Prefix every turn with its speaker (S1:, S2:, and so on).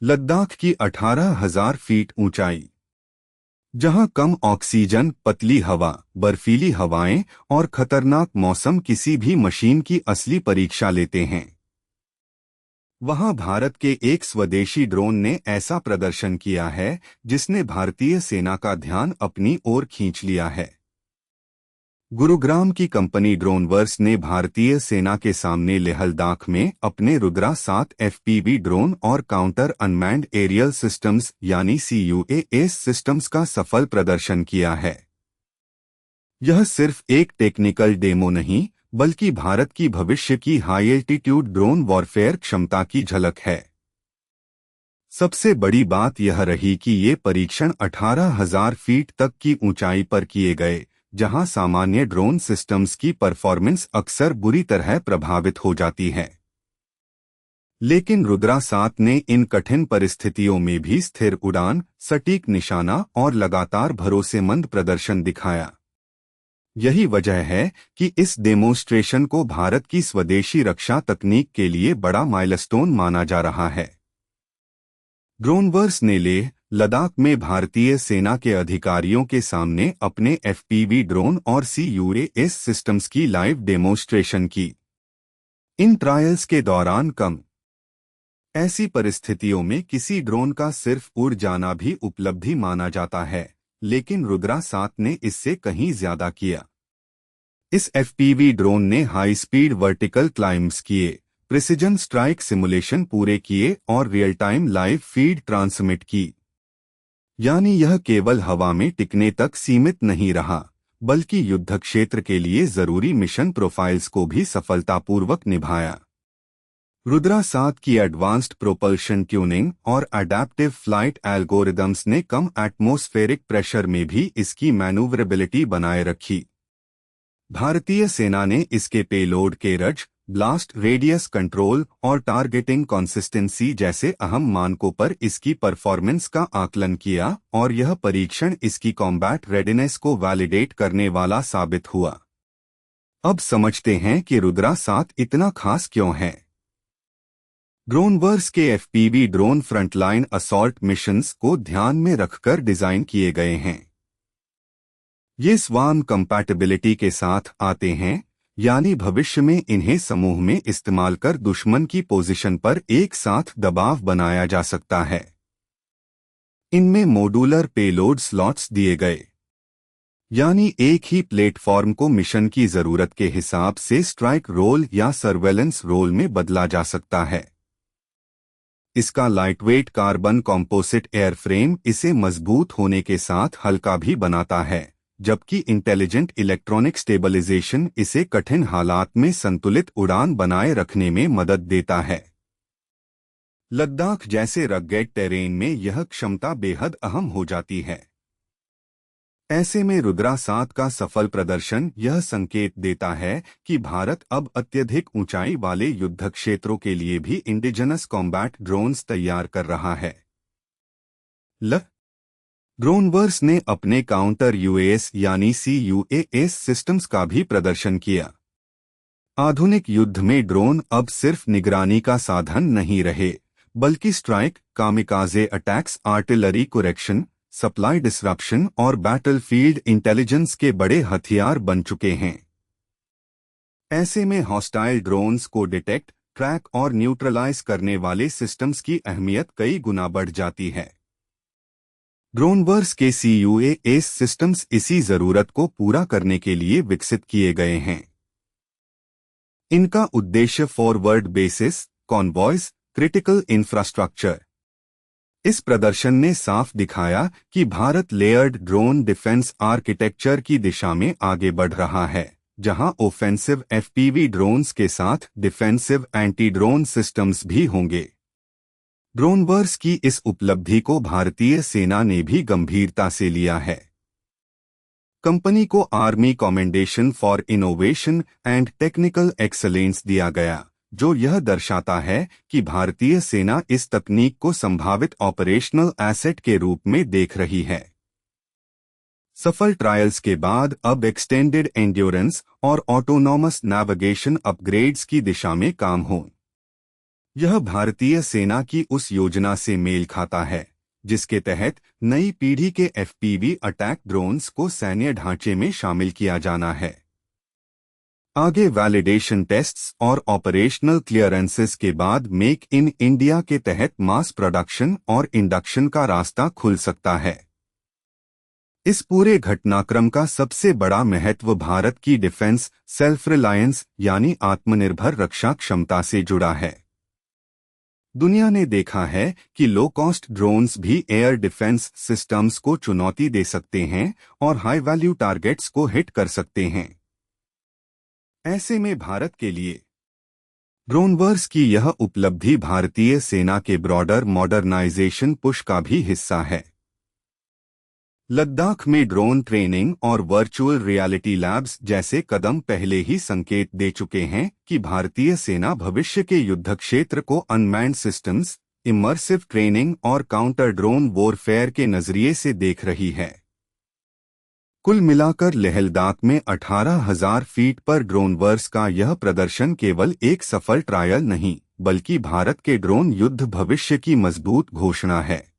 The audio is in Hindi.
S1: लद्दाख की 18,000 फीट ऊंचाई, जहां कम ऑक्सीजन, पतली हवा, बर्फीली हवाएं और खतरनाक मौसम किसी भी मशीन की असली परीक्षा लेते हैं, वहां भारत के एक स्वदेशी ड्रोन ने ऐसा प्रदर्शन किया है जिसने भारतीय सेना का ध्यान अपनी ओर खींच लिया है। गुरुग्राम की कंपनी ड्रोनवर्स ने भारतीय सेना के सामने लेह लद्दाख में अपने रुद्रा 7 एफपीवी ड्रोन और काउंटर अनमैन्ड एरियल सिस्टम्स यानी CUAS सिस्टम्स का सफल प्रदर्शन किया है। यह सिर्फ एक टेक्निकल डेमो नहीं, बल्कि भारत की भविष्य की हाई एल्टीट्यूड ड्रोन वॉरफेयर क्षमता की झलक है। सबसे बड़ी बात यह रही कि ये परीक्षण 18,000 फीट तक की ऊंचाई पर किए गए, जहां सामान्य ड्रोन सिस्टम्स की परफॉर्मेंस अक्सर बुरी तरह प्रभावित हो जाती है। लेकिन रुद्रा 7 ने इन कठिन परिस्थितियों में भी स्थिर उड़ान, सटीक निशाना और लगातार भरोसेमंद प्रदर्शन दिखाया। यही वजह है कि इस डेमोन्स्ट्रेशन को भारत की स्वदेशी रक्षा तकनीक के लिए बड़ा माइलस्टोन माना जा रहा है। ड्रोनवर्स ने लेह लद्दाख में भारतीय सेना के अधिकारियों के सामने अपने एफपीवी ड्रोन और CUAS सिस्टम्स की लाइव डेमोन्स्ट्रेशन की। इन ट्रायल्स के दौरान कम ऐसी परिस्थितियों में किसी ड्रोन का सिर्फ उड़ जाना भी उपलब्धि माना जाता है, लेकिन रुद्रा 7 ने इससे कहीं ज्यादा किया। इस एफपीवी ड्रोन ने हाई स्पीड वर्टिकल क्लाइम्स किए, प्रिसिजन स्ट्राइक सिमुलेशन पूरे किए और real time live feed transmit की। यानी यह केवल हवा में टिकने तक सीमित नहीं रहा, बल्कि युद्ध क्षेत्र के लिए जरूरी मिशन प्रोफाइल्स को भी सफलतापूर्वक निभाया। रुद्रा 7 की एडवांस्ड प्रोपल्शन ट्यूनिंग और अडैप्टिव फ्लाइट एल्गोरिदम्स ने कम एटमॉस्फेरिक प्रेशर में भी इसकी मैनूवरेबिलिटी बनाए रखी। भारतीय सेना ने इसके पेलोड केरज, ब्लास्ट रेडियस कंट्रोल और टारगेटिंग कंसिस्टेंसी जैसे अहम मानकों पर इसकी परफॉर्मेंस का आकलन किया और यह परीक्षण इसकी कॉम्बैट रेडिनेस को वैलिडेट करने वाला साबित हुआ। अब समझते हैं कि रुद्रा 7 इतना खास क्यों है। ड्रोनवर्स के FPV drone frontline assault missions को ध्यान में रखकर डिजाइन किए गए हैं। ये स्वार्म कंपैटिबिलिटी के साथ आते हैं, यानी भविष्य में इन्हें समूह में इस्तेमाल कर दुश्मन की पोजीशन पर एक साथ दबाव बनाया जा सकता है। इनमें मॉड्यूलर पेलोड स्लॉट्स दिए गए, यानी एक ही प्लेटफॉर्म को मिशन की जरूरत के हिसाब से स्ट्राइक रोल या सर्वेलेंस रोल में बदला जा सकता है। इसका लाइटवेट कार्बन कॉम्पोजिट एयरफ्रेम इसे मजबूत होने के साथ हल्का भी बनाता है, जबकि इंटेलिजेंट इलेक्ट्रॉनिक स्टेबलाइजेशन इसे कठिन हालात में संतुलित उड़ान बनाए रखने में मदद देता है। लद्दाख जैसे रग्गेड टेरेन में यह क्षमता बेहद अहम हो जाती है। ऐसे में रुद्रा 7 का सफल प्रदर्शन यह संकेत देता है कि भारत अब अत्यधिक ऊंचाई वाले युद्ध क्षेत्रों के लिए भी इंडिजिनस कॉम्बैट ड्रोन्स तैयार कर रहा है। ड्रोनवर्स ने अपने काउंटर UAS यानी CUAS सिस्टम्स का भी प्रदर्शन किया। आधुनिक युद्ध में ड्रोन अब सिर्फ निगरानी का साधन नहीं रहे, बल्कि strike, kamikaze attacks, artillery correction, supply disruption और बैटलफील्ड इंटेलिजेंस के बड़े हथियार बन चुके हैं। ऐसे में हॉस्टाइल ड्रोन्स को डिटेक्ट, ट्रैक और न्यूट्रलाइज करने वाले सिस्टम्स की अहमियत कई गुना बढ़ जाती है। ड्रोनवर्स के CUAS सिस्टम्स इसी जरूरत को पूरा करने के लिए विकसित किए गए हैं। इनका उद्देश्य forward basis, convoys, critical infrastructure. इस प्रदर्शन ने साफ दिखाया कि Bharat layered drone defence architecture की दिशा में आगे बढ़ रहा है, जहां ऑफेंसिव FPV ड्रोन्स के साथ डिफेंसिव एंटी ड्रोन सिस्टम्स भी होंगे। ड्रोनवर्स की इस उपलब्धि को भारतीय सेना ने भी गंभीरता से लिया है। कंपनी को army commendation for innovation and technical excellence दिया गया, जो यह दर्शाता है कि भारतीय सेना इस तकनीक को संभावित ऑपरेशनल एसेट के रूप में देख रही है। सफल ट्रायल्स के बाद अब एक्सटेंडेड एंड्योरेंस और ऑटोनॉमस नेविगेशन अपग्रेड्स की दिशा में काम हो। यह भारतीय सेना की उस योजना से मेल खाता है जिसके तहत नई पीढ़ी के एफपीवी अटैक ड्रोन्स को सैन्य ढांचे में शामिल किया जाना है। आगे वैलिडेशन टेस्ट्स और ऑपरेशनल क्लियरेंसेस के बाद मेक इन इंडिया के तहत मास प्रोडक्शन और इंडक्शन का रास्ता खुल सकता है। इस पूरे घटनाक्रम का सबसे बड़ा महत्व भारत की डिफेंस सेल्फ रिलायंस यानी आत्मनिर्भर रक्षा क्षमता से जुड़ा है। दुनिया ने देखा है कि लो कॉस्ट ड्रोन्स भी एयर डिफेंस सिस्टम्स को चुनौती दे सकते हैं और हाई वैल्यू टारगेट्स को हिट कर सकते हैं। ऐसे में भारत के लिए ड्रोनवर्स की यह उपलब्धि भारतीय सेना के ब्रॉडर मॉडर्नाइजेशन पुश का भी हिस्सा है। लद्दाख में ड्रोन ट्रेनिंग और वर्चुअल रियलिटी लैब्स जैसे कदम पहले ही संकेत दे चुके हैं कि भारतीय सेना भविष्य के युद्ध क्षेत्र को अनमैन्ड सिस्टम्स, इमर्सिव ट्रेनिंग और काउंटर ड्रोन वॉरफेयर के नजरिए से देख रही है। कुल मिलाकर लेह लद्दाख में 18,000 फीट पर ड्रोनवर्स का यह प्रदर्शन केवल एक सफल ट्रायल नहीं, बल्कि भारत के ड्रोन युद्ध भविष्य की मजबूत घोषणा है।